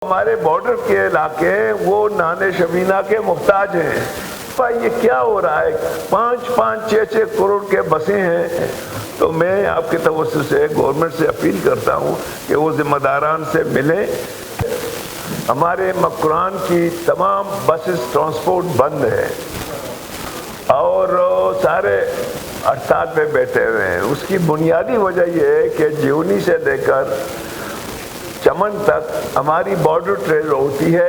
ہمارے بارڈر کے علاقے ہیں وہ نان شبینہ کے محتاج ہیں۔ یہ کیا ہو رہا ہے؟ 5-6 کروڑ کے بسیں ہیں۔ تو میں آپ کے توسط سے گورنمنٹ سے اپیل کرتا ہوں کہ وہ ذمہ داران سے ملیں۔ ہمارے مکران کی تمام بسز ٹرانسپورٹ بند ہے اور سارے ہڑتال پہ بیٹھے ہوئے ہیں۔ اس کی بنیادی وجہ یہ ہے کہ جیونی سے لے کر چمن تک ہماری بارڈر ٹریڈ ہوتی ہے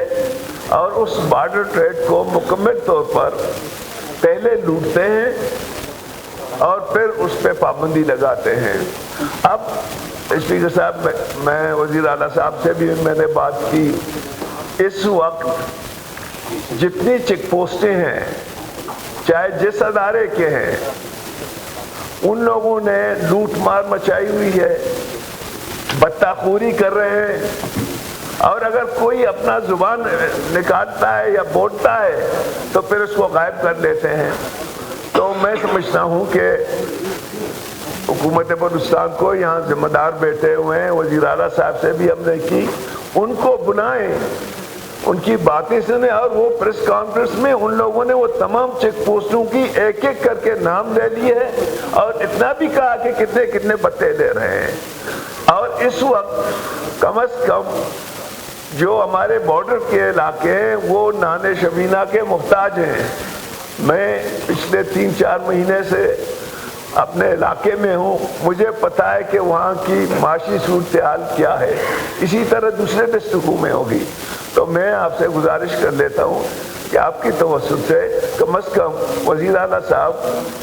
اور اس بارڈر ٹریڈ کو مکمل طور پر پہلے لوٹتے ہیں اور پھر اس پہ پابندی لگاتے ہیں۔ اب اسپیکر صاحب، میں وزیر اعلیٰ صاحب سے بھی میں نے بات کی، اس وقت جتنی چیک پوسٹیں ہیں چاہے جس ادارے کے ہیں، ان لوگوں نے لوٹ مار مچائی ہوئی ہے، بدتاخوری کر رہے ہیں، اور اگر کوئی اپنا زبان نکالتا ہے یا بولتا ہے تو پھر اس کو غائب کر لیتے ہیں۔ تو میں سمجھتا ہوں کہ حکومت بلوچستان کو یہاں ذمہ دار بیٹھے ہوئے ہیں، وزیر اعلیٰ صاحب سے بھی ہم نے کی، ان کو بلائیں، ان کی باتیں سنیں، اور وہ پریس کانفرنس میں ان لوگوں نے وہ تمام چیک پوسٹوں کی ایک ایک کر کے نام لے لیے ہیں اور اتنا بھی کہا کہ کتنے کتنے بتے لے رہے ہیں۔ اور اس وقت کم از کم جو ہمارے بارڈر کے علاقے ہیں وہ نان شبینہ کے محتاج ہیں۔ میں پچھلے 3-4 مہینے سے اپنے علاقے میں ہوں، مجھے پتہ ہے کہ وہاں کی معاشی صورتحال کیا ہے، اسی طرح دوسرے ڈسٹرکوں میں ہوگی۔ تو میں آپ سے گزارش کر لیتا ہوں کہ آپ کی توسط سے کم از کم وزیر اعلیٰ صاحب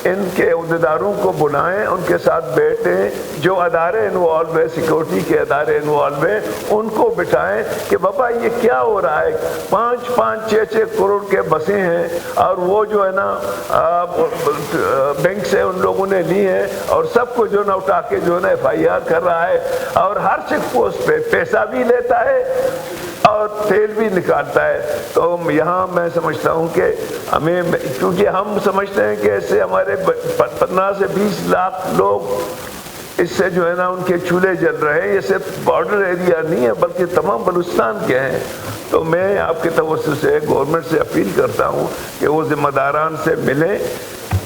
ان کے عہدیداروں کو بلائیں، ان کے ساتھ بیٹھیں، جو ادارے انوالو ہیں، سیکورٹی کے ادارے انوالو ہیں، ان کو بٹھائیں کہ بابا یہ کیا ہو رہا ہے؟ 5-6 کروڑ کے بسیں ہیں اور وہ جو ہے نا بینک سے ان لوگوں نے لی ہیں اور سب کو جو نا اٹھا کے جو ہے نا FIR کر رہا ہے، اور ہر چیک پوسٹ پہ پیسہ بھی لیتا ہے اور تیل بھی نکالتا ہے۔ تو یہاں میں سمجھتا ہوں کہ ہمیں، کیونکہ ہم سمجھتے ہیں کہ اس سے ہمارے 15 سے 20 لاکھ لوگ اس سے جو ہے نا ان کے چولہے جل رہے ہیں۔ یہ صرف بارڈر ایریا نہیں ہے بلکہ تمام بلوچستان کے ہیں۔ تو میں آپ کے توسط سے گورنمنٹ سے اپیل کرتا ہوں کہ وہ ذمہ داران سے ملیں،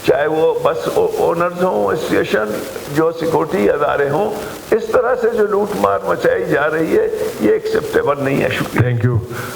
چاہے وہ بس اونرز ہوں، اسٹیشن جو سیکورٹی ادارے ہوں۔ اس طرح سے جو لوٹ مار مچائی جا رہی ہے یہ ایکسیپٹیبل نہیں ہے۔ شکریہ۔ Thank you.